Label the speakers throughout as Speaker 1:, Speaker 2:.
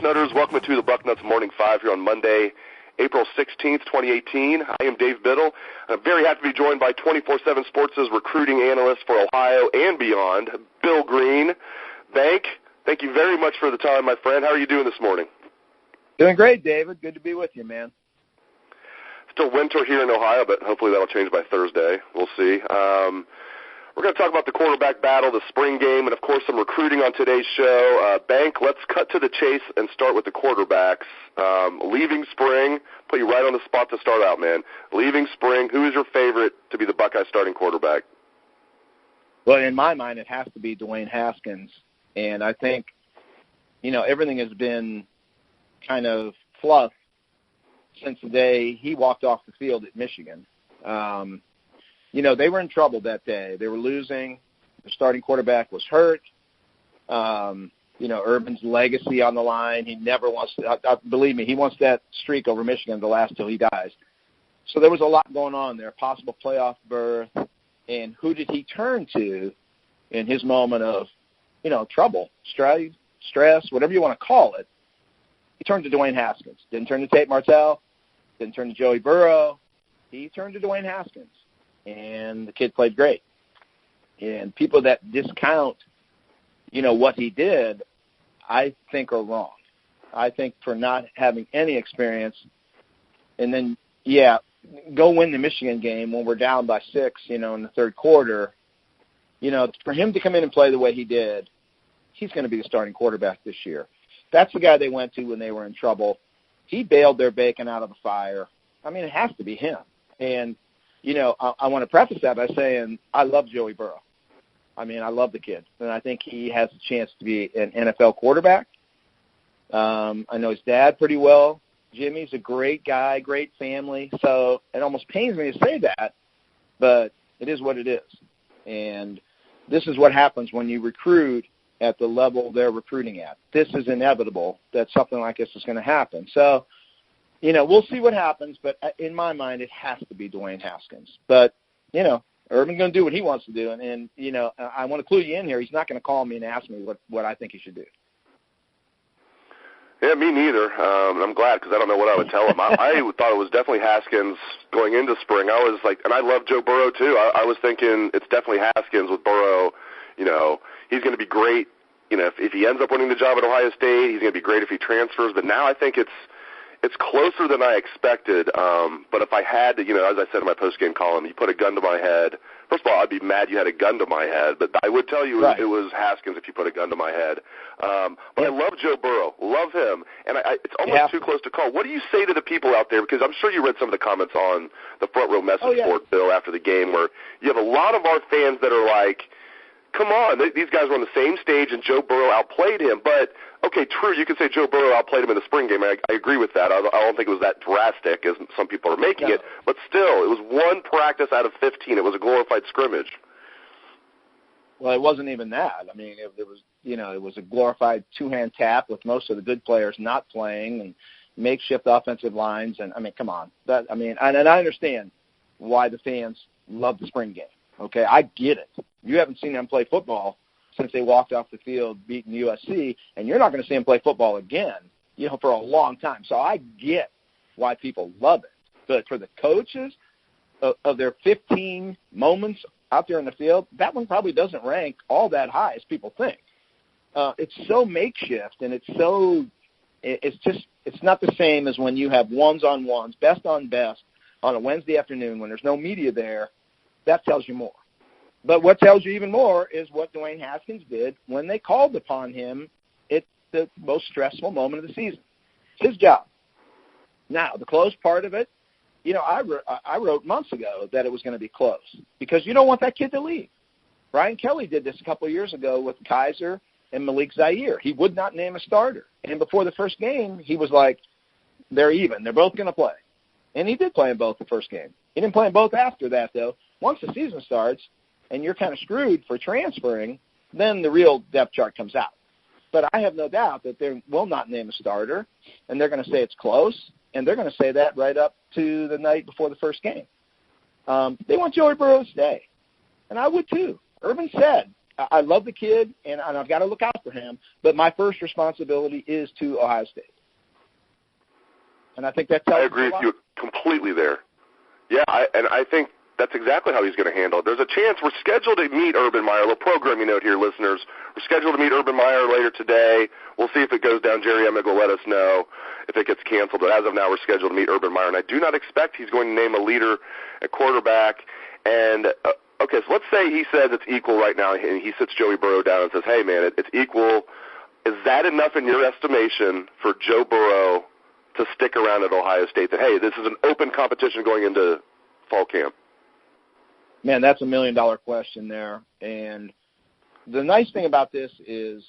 Speaker 1: Bucknutters. Welcome to the Bucknuts Morning 5 here on Monday, April 16th, 2018. I am Dave Biddle. I'm very happy to be joined by 24/7 Sports' recruiting analyst for Ohio and beyond, Bill Greene. Thank you very much for the time, my friend. How are you doing this morning?
Speaker 2: Doing great, David. Good to be with you, man.
Speaker 1: Still winter here in Ohio, but hopefully that'll change by Thursday. We'll see. We're going to talk about the quarterback battle, the spring game, and, of course, some recruiting on today's show. Bank, let's cut to the chase and start with the quarterbacks. Leaving spring, put you right on the spot to start out, man. Leaving spring, who is your favorite to be the Buckeye starting quarterback?
Speaker 2: Well, in my mind, it has to be Dwayne Haskins. And I think, everything has been kind of fluff since the day he walked off the field at Michigan. They were in trouble that day. They were losing. The starting quarterback was hurt. Urban's legacy on the line. He never wants to, believe me, he wants that streak over Michigan to last till he dies. So there was a lot going on there, possible playoff berth. And who did he turn to in his moment of, trouble, stress, whatever you want to call it? He turned to Dwayne Haskins. Didn't turn to Tate Martell. Didn't turn to Joey Burrow. He turned to Dwayne Haskins. And the kid played great. And people that discount, what he did, I think are wrong. I think for not having any experience and then, go win the Michigan game when we're down by 6, in the third quarter, for him to come in and play the way he did, he's going to be the starting quarterback this year. That's the guy they went to when they were in trouble. He bailed their bacon out of the fire. I mean, it has to be him. And, I want to preface that by saying I love Joey Burrow. I mean, I love the kid, and I think he has a chance to be an NFL quarterback. I know his dad pretty well. Jimmy's a great guy, great family, so it almost pains me to say that, but it is what it is. And this is what happens when you recruit at the level they're recruiting at. This is inevitable that something like this is going to happen. So, we'll see what happens, but in my mind, it has to be Dwayne Haskins. But, Urban's going to do what he wants to do, and I want to clue you in here. He's not going to call me and ask me what I think he should do.
Speaker 1: Yeah, me neither. I'm glad because I don't know what I would tell him. I thought it was definitely Haskins going into spring. I was like, and I love Joe Burrow too. I was thinking it's definitely Haskins with Burrow. He's going to be great. If he ends up winning the job at Ohio State, he's going to be great if he transfers. But now I think it's closer than I expected. But if I had to, as I said in my postgame column, you put a gun to my head. First of all, I'd be mad you had a gun to my head, but I would tell you it was Haskins if you put a gun to my head. But I love Joe Burrow, love him, and it's almost too close to call. What do you say to the people out there? Because I'm sure you read some of the comments on the Front Row Message board, Bill, after the game, where you have a lot of our fans that are like, come on, these guys were on the same stage and Joe Burrow outplayed him. But, okay, true, you can say Joe Burrow outplayed him in the spring game. I agree with that. I don't think it was that drastic as some people are making it. But still, it was one practice out of 15. It was a glorified scrimmage.
Speaker 2: Well, it wasn't even that. I mean, it was a glorified two-hand tap with most of the good players not playing and makeshift offensive lines. And, I mean, come on. And I understand why the fans love the spring game. Okay, I get it. You haven't seen them play football since they walked off the field beating USC, and you're not going to see them play football again, for a long time. So I get why people love it. But for the coaches of their 15 moments out there in the field, that one probably doesn't rank all that high as people think. It's so makeshift, and it's not the same as when you have ones-on-ones, best on best on a Wednesday afternoon when there's no media there. That tells you more. But what tells you even more is what Dwayne Haskins did when they called upon him at the most stressful moment of the season. It's his job. Now, the close part of it, I wrote months ago that it was going to be close because you don't want that kid to leave. Brian Kelly did this a couple of years ago with Kaiser and Malik Zaire. He would not name a starter. And before the first game, he was like, they're even. They're both going to play. And he did play in both the first game. He didn't play in both after that, though. Once the season starts and you're kind of screwed for transferring, then the real depth chart comes out. But I have no doubt that they will not name a starter, and they're going to say it's close, and they're going to say that right up to the night before the first game. They want Joey Burrow to stay, and I would too. Urban said I love the kid, and I've got to look out for him, but my first responsibility is to Ohio State. And I think that's how
Speaker 1: I agree with you completely there. Yeah, I think that's exactly how he's going to handle it. There's a chance we're scheduled to meet Urban Meyer. A little programming note here, listeners. We're scheduled to meet Urban Meyer later today. We'll see if it goes down. Jerry Emig will let us know if it gets canceled. But as of now, we're scheduled to meet Urban Meyer, and I do not expect he's going to name a leader at quarterback. And, okay, so let's say he says it's equal right now, and he sits Joey Burrow down and says, hey, man, it's equal. Is that enough in your estimation for Joe Burrow to stick around at Ohio State, that, hey, this is an open competition going into fall camp?
Speaker 2: Man, that's $1 million question there. And the nice thing about this is,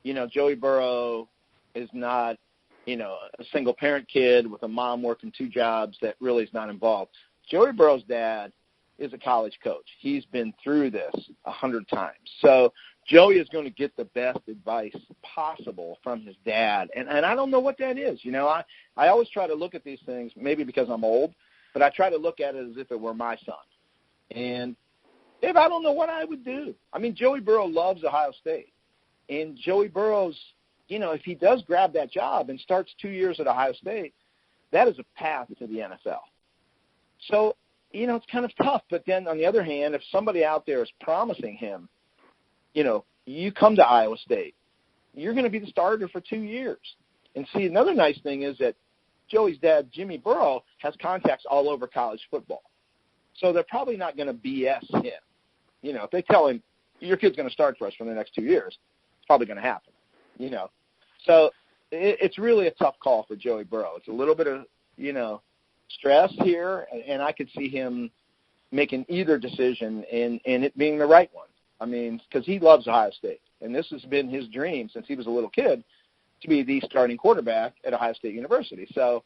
Speaker 2: Joey Burrow is not, a single-parent kid with a mom working 2 jobs that really is not involved. Joey Burrow's dad is a college coach. He's been through this 100 times. So Joey is going to get the best advice possible from his dad. And I don't know what that is. I always try to look at these things, maybe because I'm old, but I try to look at it as if it were my son. And Dave, I don't know what I would do. I mean, Joey Burrow loves Ohio State. And Joey Burrow's, if he does grab that job and starts 2 years at Ohio State, that is a path to the NFL. So, it's kind of tough. But then on the other hand, if somebody out there is promising him, you come to Iowa State, you're going to be the starter for 2 years. And see, another nice thing is that Joey's dad, Jimmy Burrow, has contacts all over college football. So they're probably not going to BS him. If they tell him, your kid's going to start for us for the next 2 years, it's probably going to happen. So it's really a tough call for Joey Burrow. It's a little bit of, stress here, and I could see him making either decision and it being the right one. I mean, because he loves Ohio State, and this has been his dream since he was a little kid to be the starting quarterback at Ohio State University. So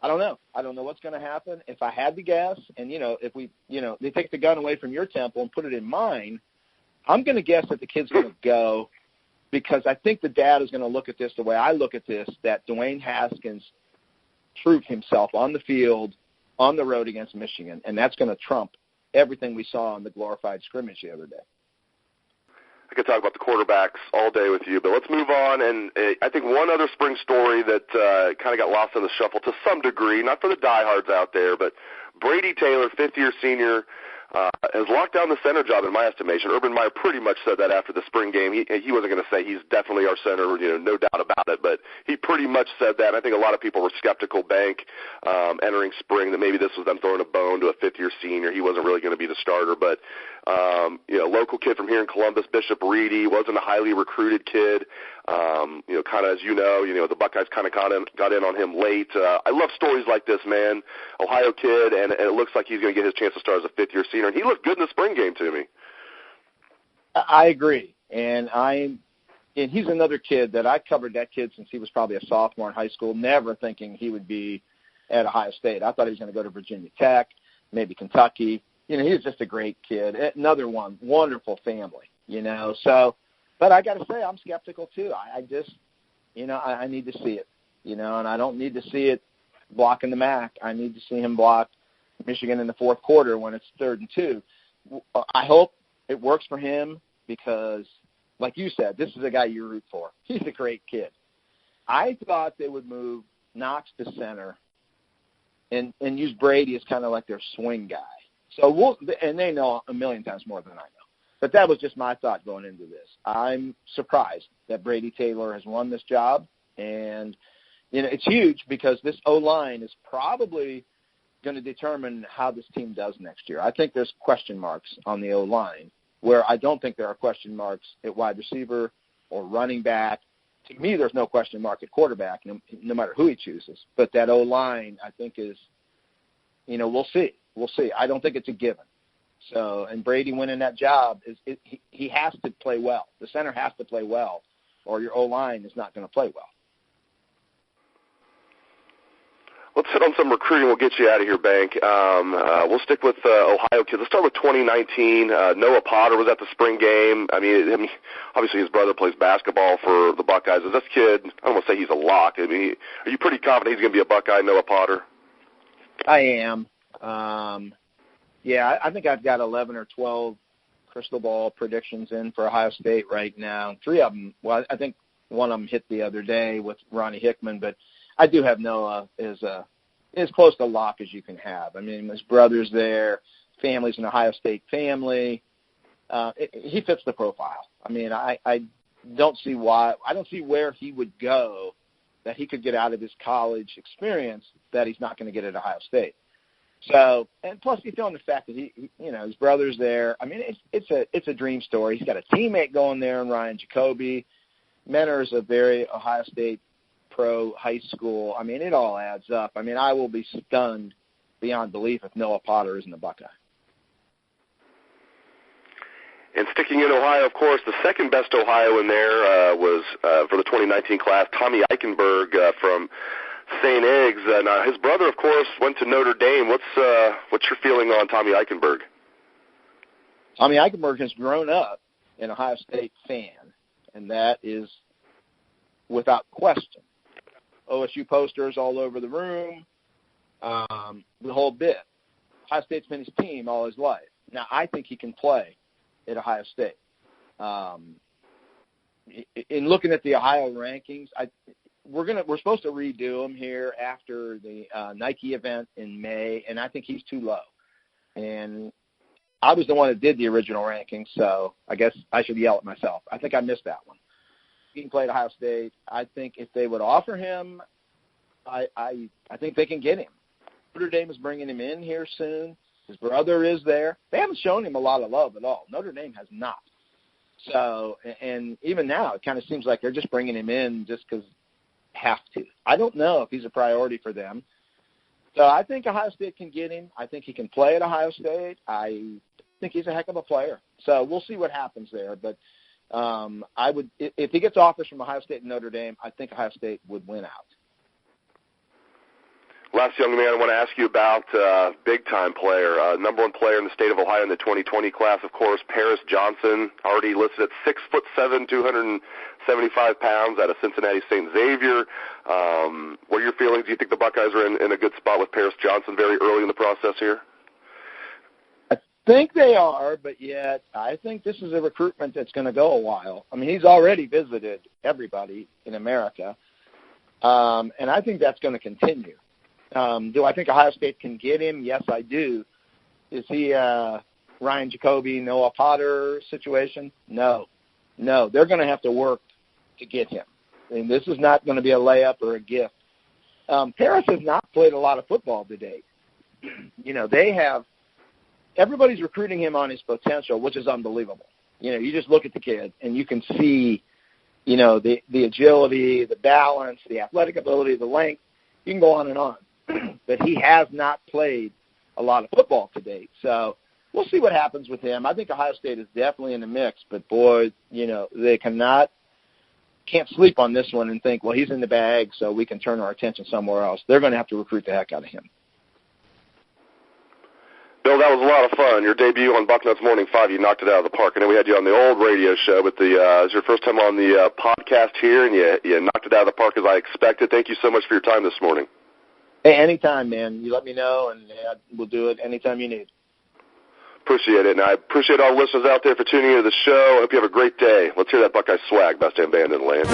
Speaker 2: I don't know. I don't know what's going to happen. If I had to guess, and, if we, they take the gun away from your temple and put it in mine, I'm going to guess that the kid's going to go because I think the dad is going to look at this the way I look at this, that Dwayne Haskins proved himself on the field, on the road against Michigan, and that's going to trump everything we saw on the glorified scrimmage the other day.
Speaker 1: I could talk about the quarterbacks all day with you, but let's move on. And I think one other spring story that kind of got lost in the shuffle to some degree, not for the diehards out there, but Brady Taylor, fifth-year senior, has locked down the center job in my estimation. Urban Meyer pretty much said that after the spring game. He wasn't going to say he's definitely our center, no doubt about it, but he pretty much said that. And I think a lot of people were skeptical, Bank, entering spring, that maybe this was them throwing a bone to a fifth-year senior. He wasn't really going to be the starter, but local kid from here in Columbus, Bishop Reedy, wasn't a highly recruited kid. Kind of as the Buckeyes kind of got in on him late. I love stories like this, man. Ohio kid, and it looks like he's going to get his chance to start as a fifth-year senior. And he looked good in the spring game to me.
Speaker 2: I agree, and he's another kid that I covered that kid since he was probably a sophomore in high school, never thinking he would be at Ohio State. I thought he was going to go to Virginia Tech, maybe Kentucky. He was just a great kid. Another one, wonderful family, So, but I got to say, I'm skeptical too. I just, I need to see it, and I don't need to see it blocking the MAC. I need to see him block Michigan in the fourth quarter when it's 3rd and 2. I hope it works for him because, like you said, this is a guy you root for. He's a great kid. I thought they would move Knox to center and use Brady as kind of like their swing guy. So and they know a million times more than I know. But that was just my thought going into this. I'm surprised that Brady Taylor has won this job. And, it's huge because this O-line is probably going to determine how this team does next year. I think there's question marks on the O-line where I don't think there are question marks at wide receiver or running back. To me, there's no question mark at quarterback, no matter who he chooses. But that O-line, I think, is, we'll see. We'll see. I don't think it's a given. So, and Brady winning that job, he has to play well. The center has to play well, or your O-line is not going to play well.
Speaker 1: Let's hit on some recruiting. We'll get you out of here, Bank. We'll stick with Ohio kids. Let's start with 2019. Noah Potter was at the spring game. I mean, obviously his brother plays basketball for the Buckeyes. Is this kid, I don't want to say he's a lock. I mean, are you pretty confident he's going to be a Buckeye, Noah Potter?
Speaker 2: I am. I think I've got 11 or 12 crystal ball predictions in for Ohio State right now. 3 of them, well, I think one of them hit the other day with Ronnie Hickman, but I do have Noah as close to lock as you can have. I mean, his brother's there, family's an Ohio State family. He fits the profile. I mean, I don't see where he would go that he could get out of his college experience that he's not going to get at Ohio State. So, and plus you throw in the fact that he his brother's there. I mean, it's a dream story. He's got a teammate going there in Ryan Jacoby. Mentor's a very Ohio State pro high school. I mean, it all adds up. I mean, I will be stunned beyond belief if Noah Potter isn't a Buckeye.
Speaker 1: And sticking in Ohio, of course, the second best Ohioan there was for the 2019 class, Tommy Eichenberg from St. Eggs. Now his brother, of course, went to Notre Dame. What's your feeling on Tommy Eichenberg?
Speaker 2: Tommy Eichenberg has grown up an Ohio State fan, and that is without question. OSU posters all over the room, the whole bit. Ohio State's been his team all his life. Now, I think he can play at Ohio State. In looking at the Ohio rankings, we're supposed to redo them here after the Nike event in May, and I think he's too low. And I was the one that did the original rankings, so I guess I should yell at myself. I think I missed that one. He can play at Ohio State. I think if they would offer him, I think they can get him. Notre Dame is bringing him in here soon. His brother is there. They haven't shown him a lot of love at all. Notre Dame has not. So, and even now, it kind of seems like they're just bringing him in just because have to. I don't know if he's a priority for them. So I think Ohio State can get him. I think he can play at Ohio State. I think he's a heck of a player. So we'll see what happens there. But I would, if he gets offers from Ohio State and Notre Dame, I think Ohio State would win out.
Speaker 1: Last young man I want to ask you about, big-time player, number one player in the state of Ohio in the 2020 class, of course, Paris Johnson, already listed at 6'7", 275 pounds out of Cincinnati St. Xavier. What are your feelings? Do you think the Buckeyes are in a good spot with Paris Johnson very early in the process here?
Speaker 2: I think they are, but yet I think this is a recruitment that's going to go a while. I mean, he's already visited everybody in America, and I think that's going to continue. Do I think Ohio State can get him? Yes, I do. Is he a Ryan Jacoby, Noah Potter situation? No. They're going to have to work to get him. And this is not going to be a layup or a gift. Paris has not played a lot of football to date. Everybody's recruiting him on his potential, which is unbelievable. You just look at the kid and you can see, the agility, the balance, the athletic ability, the length. You can go on and on. But he has not played a lot of football to date. So we'll see what happens with him. I think Ohio State is definitely in the mix, but boy, they can't sleep on this one and think, well, he's in the bag, so we can turn our attention somewhere else. They're going to have to recruit the heck out of him.
Speaker 1: Bill, that was a lot of fun. Your debut on Bucknuts Morning 5, you knocked it out of the park. I know we had you on the old radio show, but it's your first time on the podcast here, and you knocked it out of the park as I expected. Thank you so much for your time this morning.
Speaker 2: Hey, anytime, man. You let me know, and we'll do it anytime you need.
Speaker 1: Appreciate it, and I appreciate all the listeners out there for tuning into the show. I hope you have a great day. Let's hear that Buckeye swag, best damn band in the land.